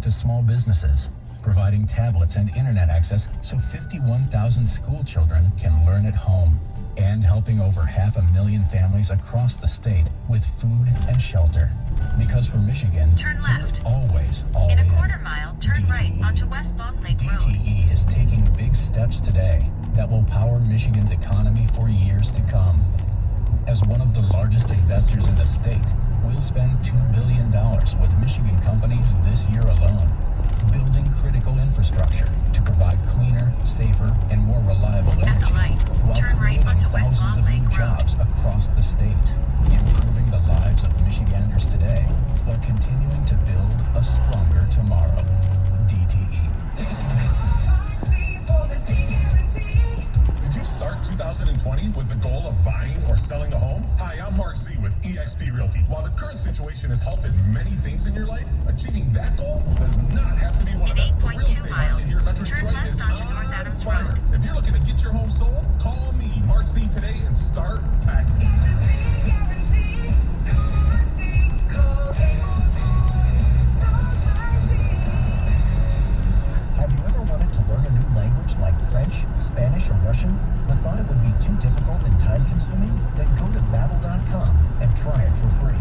to small businesses, providing tablets and internet access so 51,000 school children can learn at home, and helping over 500,000 families across the state with food and shelter. Because for Michigan, turn left. Always all in a quarter mile, turn right onto West Long Lake Road. DTE is taking big steps today that will power Michigan's economy for years to come. As one of the largest investors in the state, we'll spend $2 billion with Michigan companies this year alone, building critical infrastructure to provide cleaner, safer, and more reliable energy. At the light, while turn right creating onto West thousands Long of Lake new Road. jobs across the state, improving the lives of Michiganders today, while continuing to build a stronger tomorrow. DTE. Did you start 2020 with the goal of buying or selling a home? Hi, I'm Mark Z with eXp Realty. While the current situation has halted many things in your life, achieving that goal does not have to be one of them. In 8.2 miles, Here in Metro turn Detroit left is onto on North Adams fire. Road. If you're looking to get your home sold, call me, Mark Z, today and start packing. Have you ever wanted to learn a new language like French, Spanish, or Russian, but thought it would be too difficult and time-consuming? Then go to Babbel.com and try it for free.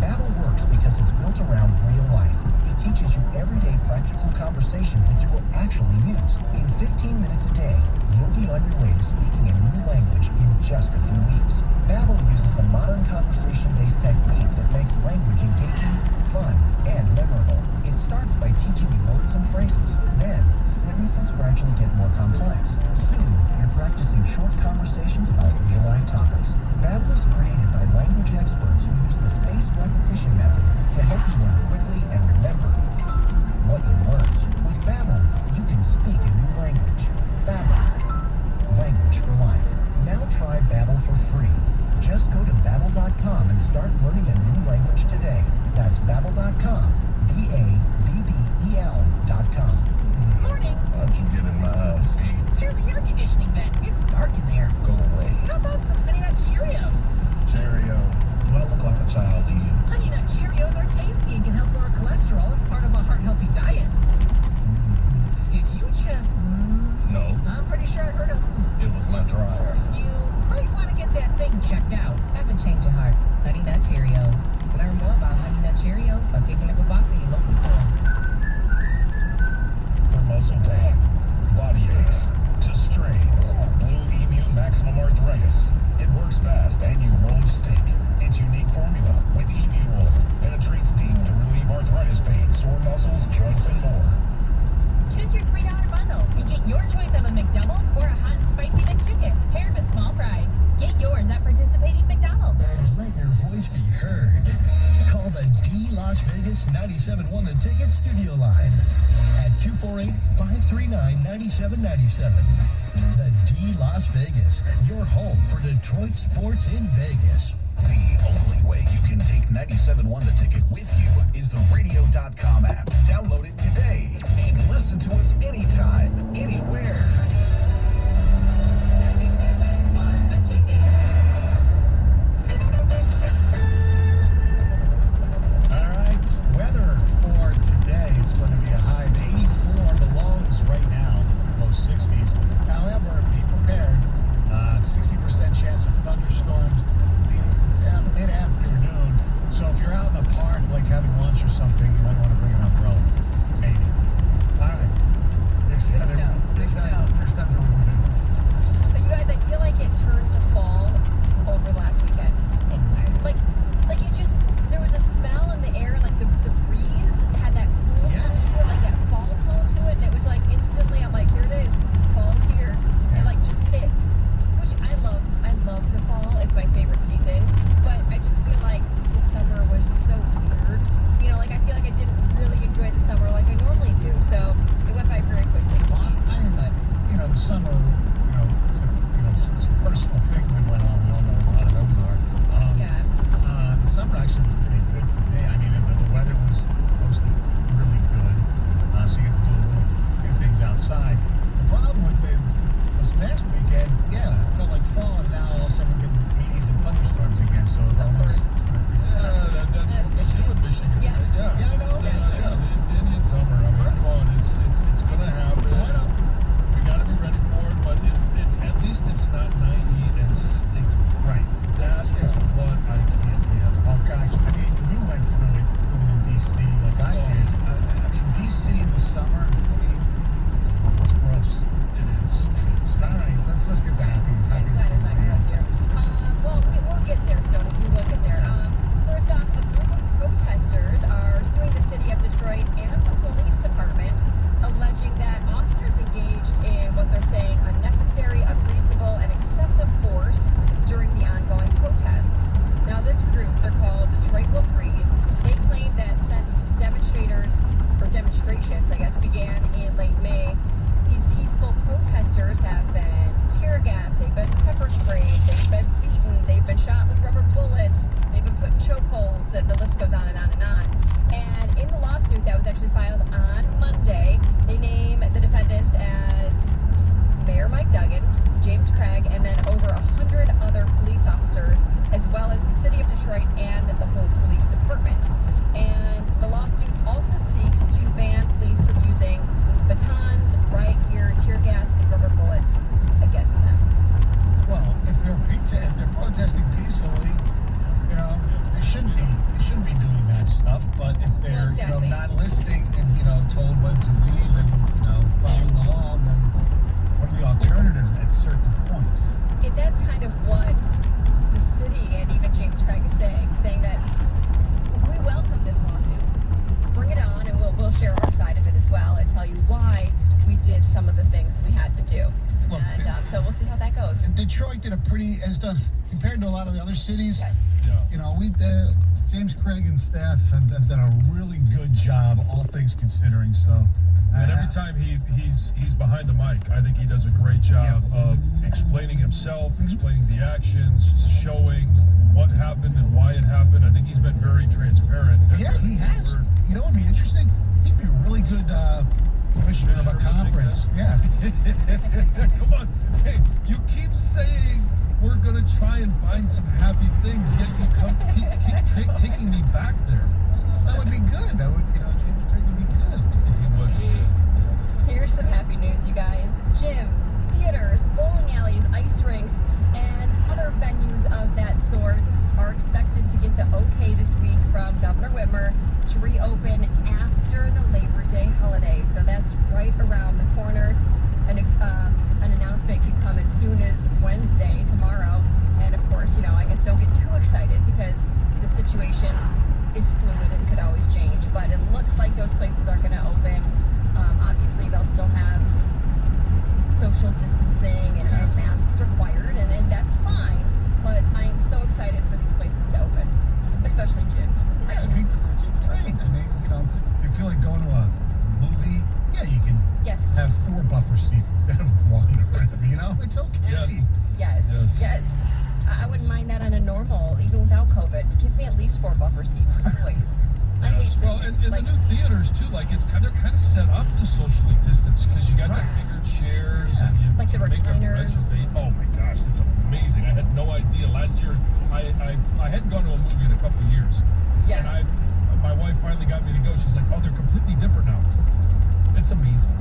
Babbel works because it's built around real life. It teaches you everyday practical conversations that you will actually use. In 15 minutes a day, you'll be on your way to speaking a new language in just a few weeks. Babbel uses a modern conversation-based technique that makes language engaging, fun, and memorable. It starts by teaching you words and phrases. Then, sentences gradually get more complex. Soon, you're practicing short conversations about real-life topics. Babbel was created by language experts who use the spaced repetition method to help you learn quickly and remember what you learned. With Babbel, you can speak a new language. Babbel. Language for life. Now try Babbel for free. Just go to Babbel.com and start learning a new language today. That's Babbel.com. Babbel.com. Morning. How'd you get in my house? It's through the air conditioning vent. It's dark in there. Go away. How about some Honey Nut Cheerios? Cheerio. Do I look like a child to you? Honey Nut Cheerios are tasty and can help lower cholesterol as part of a heart-healthy diet. Did you just... No, I'm pretty sure I heard a... it was my dryer. You might want to get that thing checked out. Have a change of heart. Honey Nut Cheerios. Learn more about Honey Nut Cheerios by picking up a box at your local store. For muscle pain, body aches, to strains, Blue Emu Maximum Arthritis. It works fast and you won't stink. Its unique formula with emu oil penetrates deep to relieve arthritis pain, sore muscles, joints, and more. Choose your $3 bundle and get your choice of a McDouble or a hot and spicy McChicken paired with small fries. Get yours at participating McDonald's. And let your voice be heard. Call the D Las Vegas 97.1 The Ticket studio line at 248-539-9797. The D Las Vegas, your home for Detroit sports in Vegas. The only way you can take 97.1 The Ticket with you is the radio.com app. Download it today and listen to us anytime, anywhere. All right, weather for today, it's going to be a high of 84, the lows right now, low 60s. However, be prepared, 60% chance of thunderstorms mid-afternoon. So if you're out in a park, like having lunch or something, you might want to bring an demonstrations, I guess, began in late May. These peaceful protesters have been tear gassed, they've been pepper sprayed, they've been beaten, they've been shot with rubber bullets, they've been put in chokeholds, and the list goes on and on and on. And in the lawsuit that was actually filed on Monday, they name the defendants as Mayor Mike Duggan, James Craig, and then over 100 other police officers, as well as the city of Detroit and the whole police department. And the lawsuit also seeks to ban police from using batons, riot gear, tear gas, and rubber bullets against them. Well, if they're protesting peacefully, you know, they shouldn't be doing that stuff. But if they're Exactly. not listening and told when to leave and following the law, then what are the alternatives at certain points? And that's kind of what the city and even James Craig is saying that we welcome this lawsuit. Bring it on, and we'll share our side of it as well and tell you why we did some of the things we had to do. Look, And so we'll see how that goes. And Detroit has done, compared to a lot of the other cities, Yes. James Craig and staff have done a really good job, all things considering. So, And every time he's behind the mic, I think he does a great job of explaining himself, explaining the actions, showing what happened and why it happened. I think he's been very transparent. yeah, he has. You know what would be interesting? He'd be a really good commissioner of a conference. Yeah. Come on. Hey, you keep saying we're going to try and find some happy things, yet you keep taking me back there. That would be good. That would, James Craig would be good. He would. Here's some happy news, you guys. Gyms, theaters, bowling alleys, ice rinks, and other venues of that sort are expected to get the okay this week from Governor Whitmer to reopen after the Labor Day holiday. So that's right around the corner. An announcement could come as soon as Wednesday, tomorrow. And of course, I guess don't get too excited because the situation is fluid and could always change. But it looks like those places are going to open. Obviously, they'll still have social distancing and masks required, and that's fine. But I am so excited for these places to open, especially gyms. Yeah, it's great. I mean, you feel like going to a movie. Yeah, you can Yes. have 4 buffer seats instead of 1 or whatever. It's okay. Yes. Yes. I wouldn't mind that on a normal, even without COVID. Give me at least 4 buffer seats, please. I hate Well, and sitting, the new theaters too, like they're kind of set up to socially distance because you got the bigger chairs and you Like the can make a recliners. reservation. Oh my gosh, it's amazing! I had no idea. Last year, I hadn't gone to a movie in a couple of years, Yes. and my wife finally got me to go. She's like, "Oh, they're completely different now." It's amazing.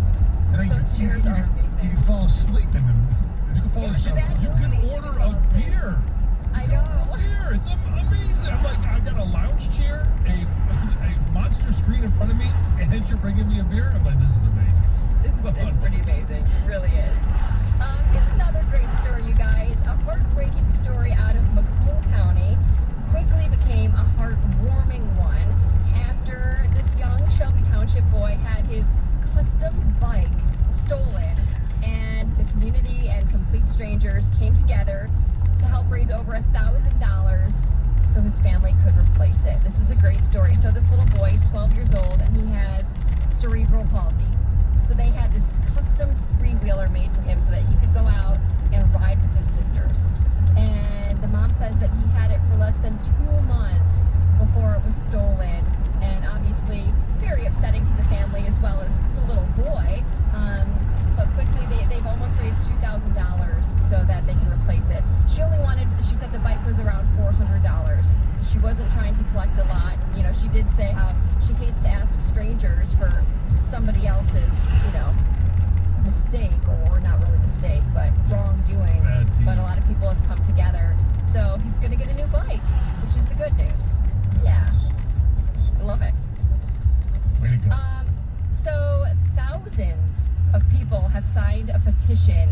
Those chairs are amazing. You can fall asleep in them. You can fall Yeah, asleep. that You movie, can you order can fall a asleep. beer. I know. Beer. It's amazing. I'm like, I got a lounge chair, a monster screen in front of me, and you're bringing me a beer. I'm like, this is amazing. It's pretty amazing. It really is. Here's another great story, you guys. A heartbreaking story out of Macomb County quickly became a heartwarming one after this young Shelby Township boy had his custom bike stolen, and the community and complete strangers came together to help raise over $1,000 so his family could replace it. This is a great story. So this little boy is 12 years old and he has cerebral palsy. So they had this custom 3-wheeler made for him so that he could go out and ride with his sisters. And the mom says that he had it for less than 2 months before it was stolen. And obviously very upsetting to the family as well as the little boy. But quickly they've almost raised $2,000 so that they can replace it. She said the bike was around $400. So she wasn't trying to collect a lot. She did say how she hates to ask strangers for somebody else's, mistake, or not really mistake, but wrongdoing. Bad deed. But a lot of people have come together. So he's going to get a new bike, which is the good news. Yeah. I love it. Way to go. So thousands of people have signed a petition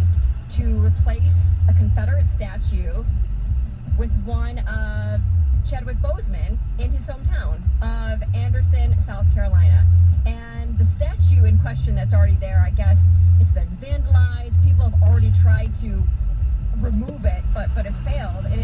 to replace a Confederate statue with one of Chadwick Boseman in his hometown of Anderson, South Carolina. And the statue in question that's already there, I guess, it's been vandalized. People have already tried to remove it, but it failed. And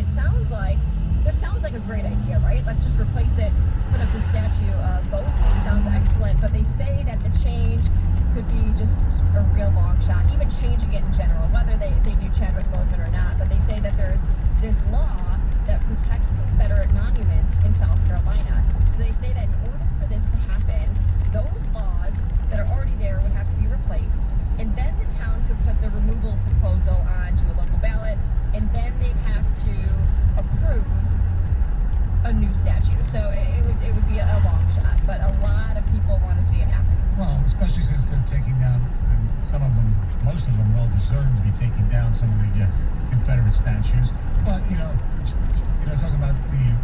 this sounds like a great idea, right? Let's just replace it, put up the statue of Boseman. Sounds excellent. But they say that the change could be just a real long shot. Even changing it in general, whether they do Chadwick Boseman or not. But they say that there's this law that protects Confederate monuments in South Carolina. So they say that in order for this to happen, those laws that are already there would have to be replaced, and then the town could put the removal proposal onto a local ballot, and then they'd have to approve a new statue. So it would be a long shot, but a lot of people want to see it happen. Well, especially since they're taking down, and some of them, most of them, well deserved to be taking down some of the Confederate statues. But talking about the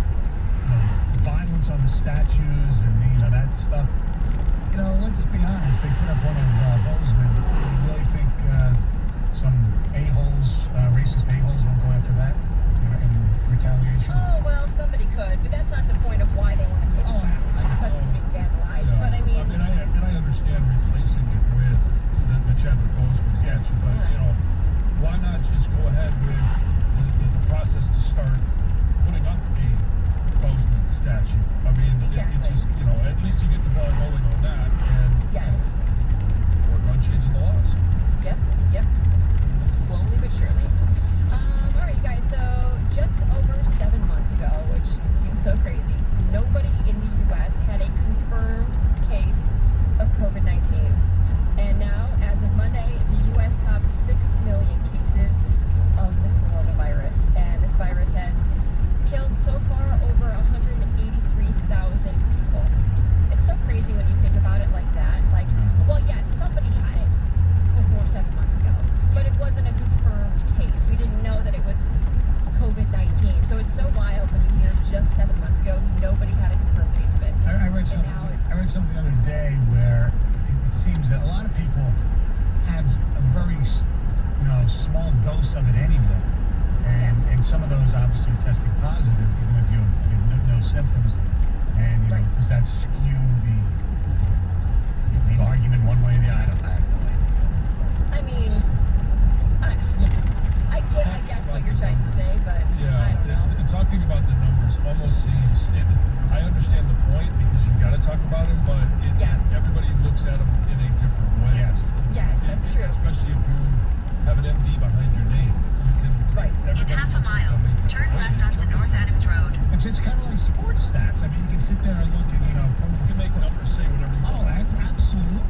violence on the statues and that stuff. Let's be honest. They put up one of Bozeman. You really think some a-holes, racist a-holes, won't go after that in retaliation? Oh well, somebody could, but that's not the point of why they want to take it down, because it's being vandalized. But I mean, I understand replacing it with the Chadwick Boseman statue, but why not just go ahead with the process to start putting up a Boseman statue? I mean, exactly. it just at least you get the ball rolling on that, and yes, work on changing the laws. Yep, slowly but surely. All right, you guys. So just over 7 months ago, which seems so crazy, nobody in the U.S. had a confirmed case of COVID-19. And now, as of Monday, the U.S. topped 6 million cases of the coronavirus. And this virus has killed so far over 183,000 people. It's so crazy when you think about it like that. Like, well, yes, somebody had it before 7 months ago, but it wasn't a confirmed case. We didn't know that it was COVID-19. So it's so wild when you hear just 7 months ago, nobody had a confirmed case of it. I read something. I read something the other day where it seems that a lot of people have a very, small dose of it anyway, and some of those obviously are testing positive, even if you have no symptoms. And does that skew the argument one way or the other? I mean, I guess what you're trying to say, but I don't know. And talking about the numbers almost seems. I understand the point because you got to talk about it, but everybody looks at them in a different way. Yes, that's true. Especially if you have an MD behind your name, you can. Right. In half a mile, turn left onto North Adams Road. It's kind of like sports stats. I mean, you can sit there and look at You can make numbers say whatever you want. Absolutely.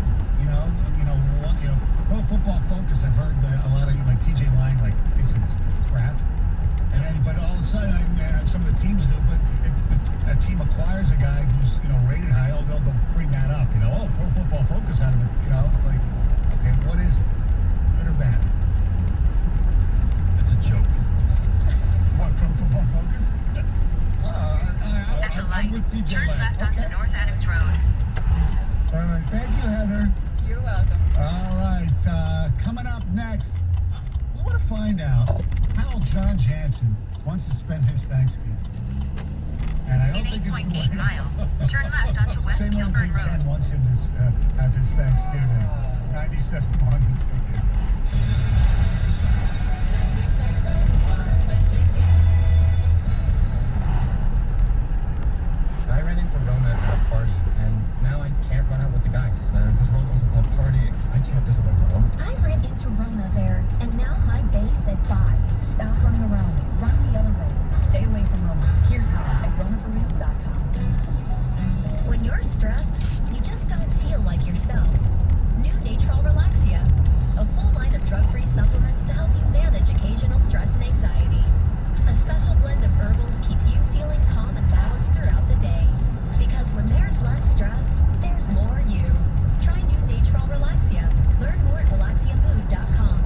Pro Football Focus. I've heard a lot of TJ Lang thinks it's crap, and then but all of a sudden some of the teams do. But if a team acquires a guy who's rated high, they'll bring that up. Pro Football Focus out of it. It's like, okay, what is it? Good or bad? It's a joke. What, Pro Football Focus? Yes. At the light, turn left onto North Adams Road. All right, thank you, Heather. You're welcome. All right, coming up next, we want to find out how John Jansen wants to spend his Thanksgiving. And I don't In think it's 8.8 miles, turn left onto West Same way Kilburn Big Ten Road. wants him to have his Thanksgiving. 97.1 the ticket. I ran into Rona at a party, and now I can't run out with the guys. Because Rona wasn't at a party, I can't visit my mom. I ran into Rona there, and now my base said bye. Stop running around. Run the other way. Stay away from Rona. Here's how at ronaforreal.com. When you're stressed, you just don't feel like yourself. New Natrol Relaxia. A full line of drug-free supplements to help you manage occasional stress and anxiety. A special blend of herbals keeps you feeling calm and balanced throughout the day. Because when there's less stress, there's more you. Try new Natrol Relaxia. Learn more at relaxiamood.com.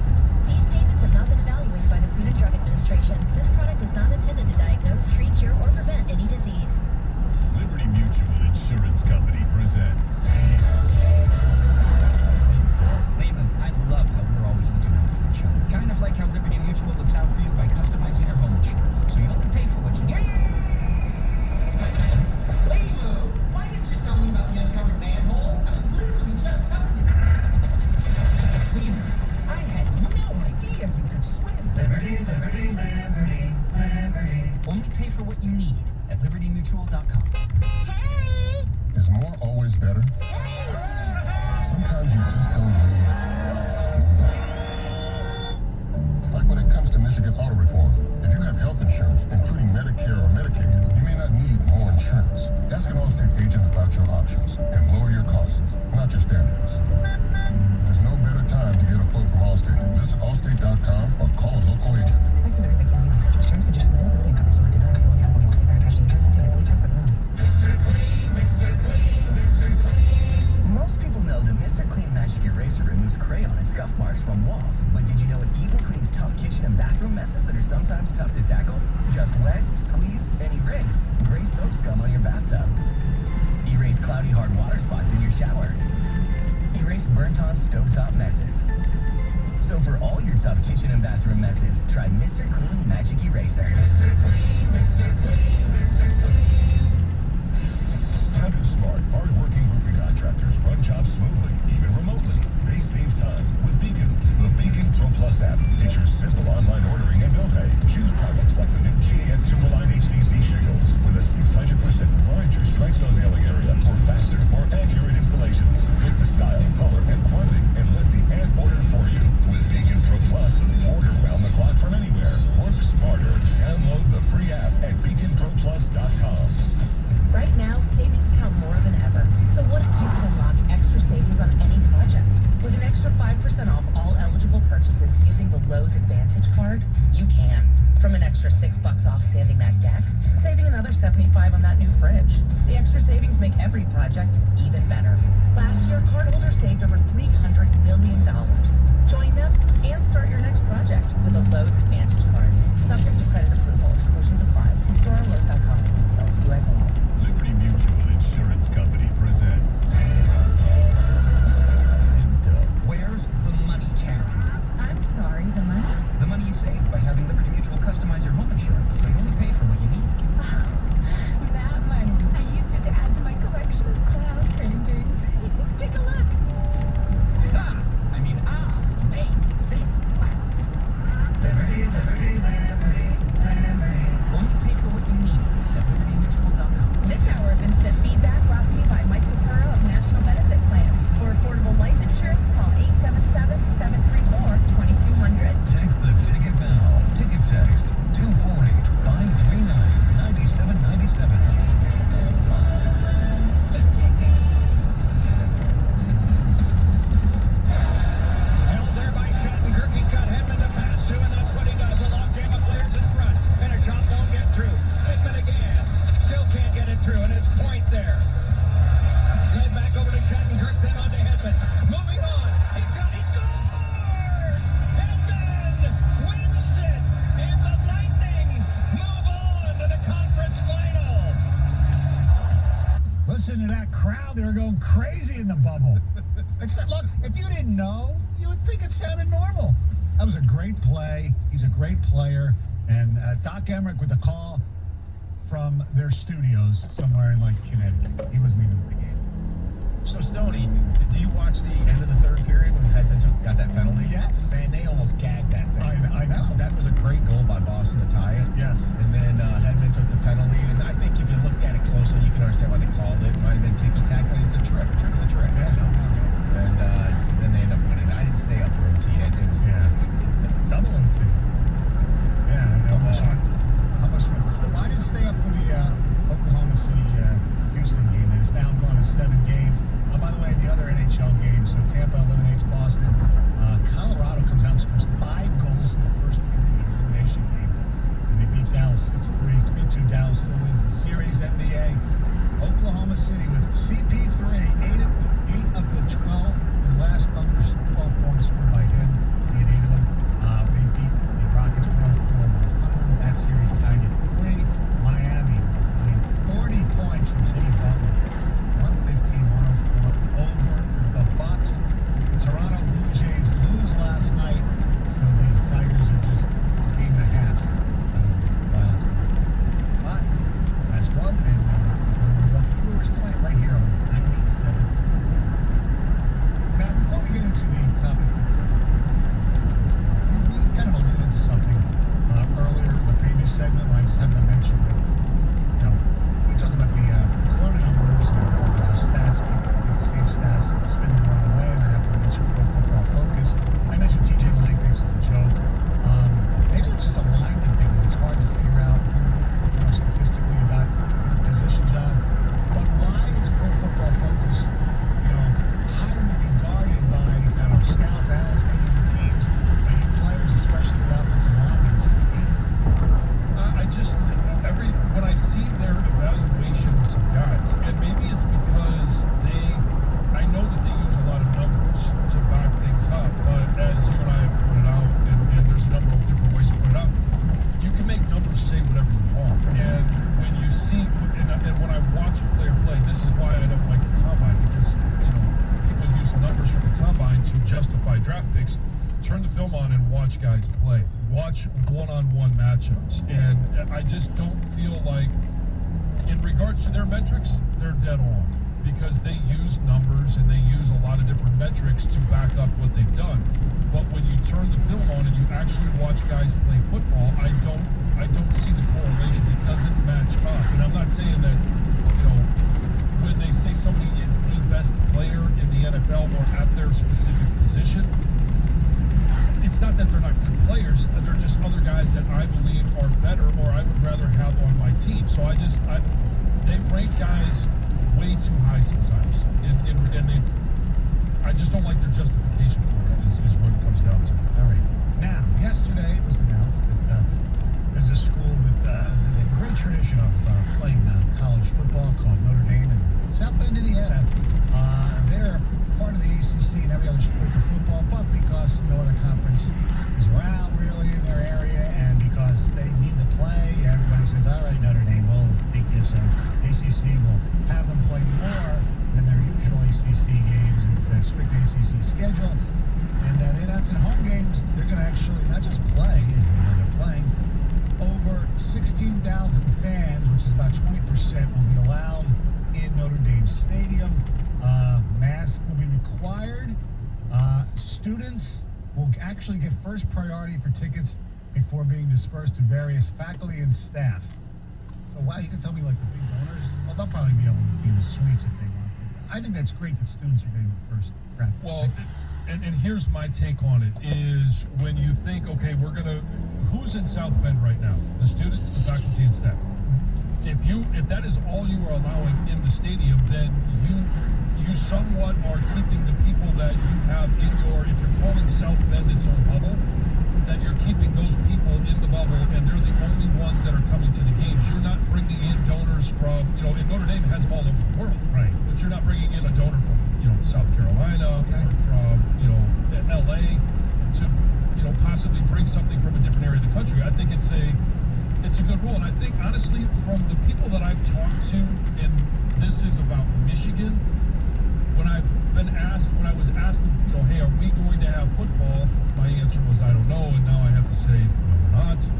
Sometimes you just don't need more. Like when it comes to Michigan auto reform. If you have health insurance, including Medicare or Medicaid, you may not need more insurance. Ask an Allstate agent about your options and lower your costs, not your standards. There's no better time to get a quote from Allstate. Visit Allstate.com or call a local agent. Prices are based on U.S. insurance conditions, availability, and coverage selected. Non-applicable California policy bearing casualty insurance included. Please refer to the Most people know that Mr. Clean Magic Eraser removes crayon and scuff marks from walls. But did you know it even cleans tough kitchen and bathroom messes that are sometimes tough to tackle? Just wet, squeeze, and erase gray soap scum on your bathtub. Erase cloudy hard water spots in your shower. Erase burnt-on stovetop messes. So for all your tough kitchen and bathroom messes, try Mr. Clean Magic Eraser. Mr. Clean, Mr. Clean, Mr. Clean. How do smart, hard-working roofing contractors run jobs smoothly, even remotely? They save time with Beacon. The Beacon Pro Plus app features simple online ordering and bill pay. Choose products like the new GAF Timberline HTC shingles with a 600% larger strike zone nailing area for faster, more accurate installations. Pick the style, color, and quantity, and let the app order for you. With Beacon Pro Plus, order round the clock from anywhere. Work smarter. Download the free app at beaconproplus.com. Right now, savings count more than ever. So what if you could unlock extra savings on any project? With an extra 5% off all eligible purchases using the Lowe's Advantage card, you can. From an extra $6 off sanding that deck, to saving another $75 on that new fridge. The extra savings make every project even better. Last year, cardholders saved over $300 million. Join them and start your next project with a Lowe's Advantage card. Subject to credit approval. Exclusions apply. See store or Lowe's.com for details. U.S. only. Liberty Mutual Insurance Company presents. Where's the money, Karen? I'm sorry, the money? The money you saved by having Liberty Mutual customize your home insurance so you only pay for what you need. That money. I used it to add to my collection of cloud paintings. Take a look. Amazing. Liberty, Liberty, Liberty, Liberty. Only pay for what you need at libertymutual.com. This hour of instant feedback brought to you by Mike Capurro of National Benefit Plans. For affordable life insurance, call 877-734-2200. Text the ticket now. Ticket text 248-539-9797. Held there by Shattenkirk. He's got Hedman to pass to, and that's what he does. A long game of players in front, and a shot won't get through. Hedman again. Still can't get it through, and it's Point there. Slid back over to Shattenkirk, then on to Hedman. Moving on. He scored! Hedman wins it, and the Lightning move on to the conference final. Listen to that crowd. They were going crazy in the bubble. Except, look, if you didn't know, you would think it sounded normal. That was a great play. He's a great player. And Doc Emmerich with the call from their studios somewhere in, Connecticut. He wasn't even in the game. So, Stoney, do you watch the end of the third period when Hedman got that penalty? Yes. Man, they almost gagged that thing. I know. That was a great goal by Boston to tie it. Yes. And then Hedman took the penalty. And I think if you looked at it closely, you can understand why they called it. It might have been ticky-tack, but it's a trick. A trick's a trick. Yeah. You know? And then they end up winning. I didn't stay up for OT. It was Double OT. Yeah, I almost went. Well, I didn't stay up for the Oklahoma City Houston game. It's now gone to 7 games. By the way, the other NHL games, so Tampa eliminates Boston. Colorado comes out and scores 5 goals in the first period of the elimination game. And they beat Dallas 6-3. 3-2 Dallas still wins the series. NBA, Oklahoma City with CP3, 8 of the use numbers from the combine to justify draft picks. Turn the film on and watch guys play. Watch one-on-one matchups. And I just don't feel like, in regards to their metrics, they're dead on, because they use numbers and they use a lot of different metrics to back up what they've done. But when you turn the film on and you actually watch guys play football, I don't see the correlation. It doesn't match up. And I'm not saying that, when they say somebody is the best player in the NFL or at their specific position, it's not that they're not good players. They're just other guys that I believe are better or I would rather have on my team. So they rank guys way too high sometimes. And I just don't like their justification for it, is what it comes down to. All right. Now, yesterday it was announced that there's a school that has a great tradition of playing college football called Notre Dame in South Bend, Indiana. They're part of the ACC and every other sport of football, but because no other conference is around really in their area, and because they need to play, everybody says, all right, Notre Dame will take this, and ACC will have them play more than their usual ACC games. It's a strict ACC schedule, and they announced in home games they're going to actually not just play, they're playing. Over 16,000 fans, which is about 20%, will be allowed in Notre Dame Stadium. Masks will be required. Students will actually get first priority for tickets before being dispersed to various faculty and staff. So, wow, you can tell me like the big donors, well, they'll probably be able to be in the suites if they want. I think that's great that students are getting the first grab. Well, and here's my take on it, is when you think, okay, who's in South Bend right now? The students, the faculty, and staff. If that is all you are allowing in the stadium, then you somewhat are keeping the people that you have in if you're calling South Bend its own bubble, then you're keeping those people in the bubble, and they're the only ones that are coming to the games. You're not bringing in donors from, and Notre Dame has them all over the world, right? But you're not bringing in a donor from, South Carolina, or from, LA to, possibly bring something from a different area of the country. I think it's a good rule. And I think, honestly, from the people that I've talked to, and this is about Michigan, when I was asked, hey, are we going to have football? My answer was, I don't know. And now I have to say, no, we're not.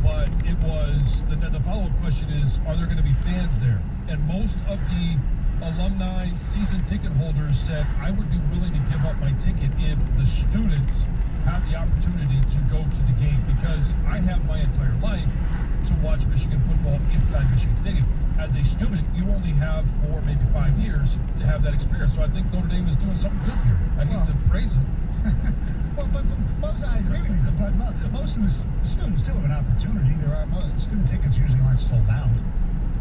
But it was, the follow-up question is, are there going to be fans there? And most of the alumni season ticket holders said, I would be willing to give up my ticket if the students have the opportunity to go to the game, because I have my entire life to watch Michigan football inside Michigan Stadium. As a student, you only have 4, maybe 5 years to have that experience. So I think Notre Dame is doing something good here. I hate to praise them. but I agree with you. But most of the students do have an opportunity. Student tickets usually aren't sold out,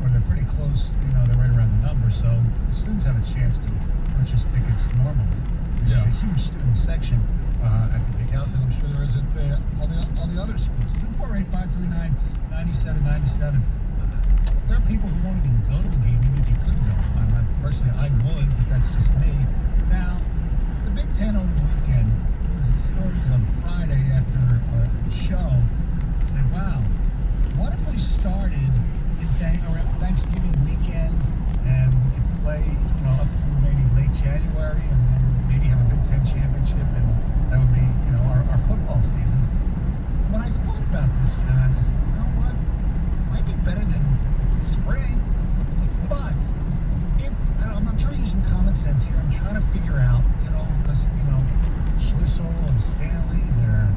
or they're pretty close. They're right around the number. So the students have a chance to purchase tickets normally. There's a huge student section at the big house, and I'm sure there is at all the other schools. 248-539-9797. There are people who won't even go to a game, even if you could go. Personally, I would, but that's just me. Now, the Big Ten over the weekend, there was stories on Friday after a show, said, wow, what if we started around Thanksgiving weekend, and we could play, up through maybe late January, and then maybe have a Big Ten championship, and that would be, our football season. When I thought about this, John, I said, you know what? Might be better than spring, but I'm trying to use some common sense here. I'm trying to figure out, because, Schlissel and Stanley, they're,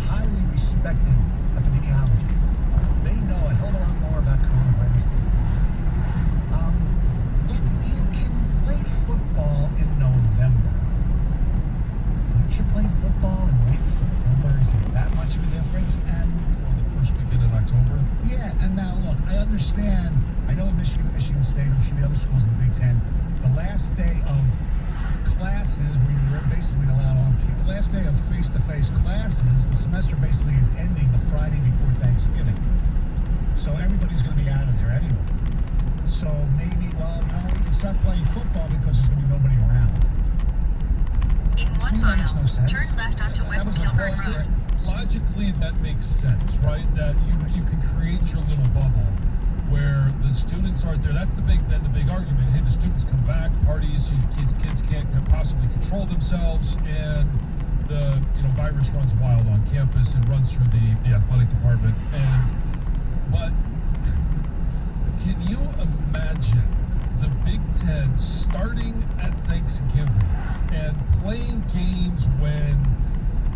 highly respected epidemiologists. They know a hell of a lot more about coronavirus than if you can play football in November, you can play football in late September. Is it that much of a difference? And the first weekend in October? Yeah, and now look, I understand. I know in Michigan State, I'm sure the other schools in the Big Ten, the last day of classes, where you're basically allowed on the last day of face-to-face classes, the semester basically is ending the Friday before Thanksgiving. So everybody's going to be out of there anyway. So maybe, we can start playing football because there's going to be nobody around. In 1 mile, no turn left onto West Gilbert Road. Logically, that makes sense, right? That you can create your little bubble where the students aren't there. That's the big argument. Hey, the students come back, parties, kids can't possibly control themselves, and the virus runs wild on campus and runs through the athletic department. But can you imagine the Big Ten starting at Thanksgiving and playing games when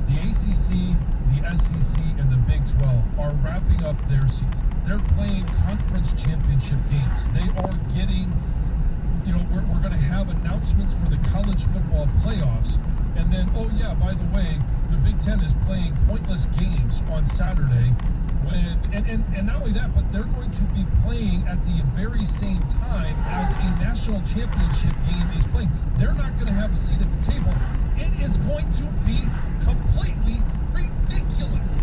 the ACC, the SEC, and the Big 12 are wrapping up their season? They're playing conference championship games. They are getting, we're going to have announcements for the college football playoffs. And then, oh yeah, by the way, the Big Ten is playing pointless games on Saturday. And not only that, but they're going to be playing at the very same time as a national championship game is playing. They're not going to have a seat at the table. It is going to be completely ridiculous.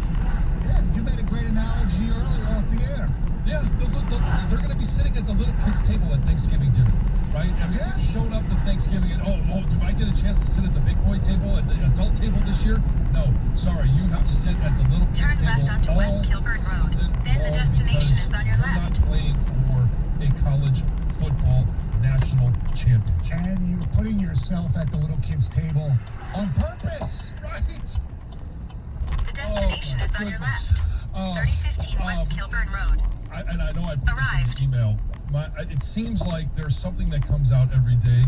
Yeah, you made a great analogy earlier off the air. Yeah, they're going to be sitting at the little kids' table at Thanksgiving dinner, right? I mean, you've shown up to Thanksgiving and, do I get a chance to sit at the big boy table, at the adult table this year? No, sorry, you have to sit at the little kids' table. Turn left onto West Kilburn Road. Then the destination is on your left. You're not playing for a college football national championship. And you're putting yourself at the little kids' table on purpose. Right. The destination is on your left. 3015 West Kilburn Road. I know I put Arrived. this in the email. It seems like there's something that comes out every day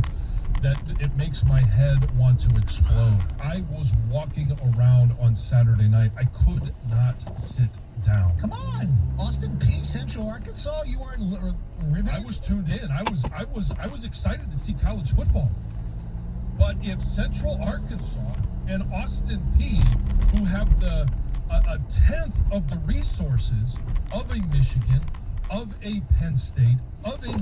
that it makes my head want to explode. I was walking around on Saturday night. I could not sit down. Come on, Austin P, Central Arkansas. You weren't riveted. I was tuned in. I was excited to see college football. But if Central Arkansas and Austin P, who have a tenth of the resources of a Michigan, of a Penn State, of a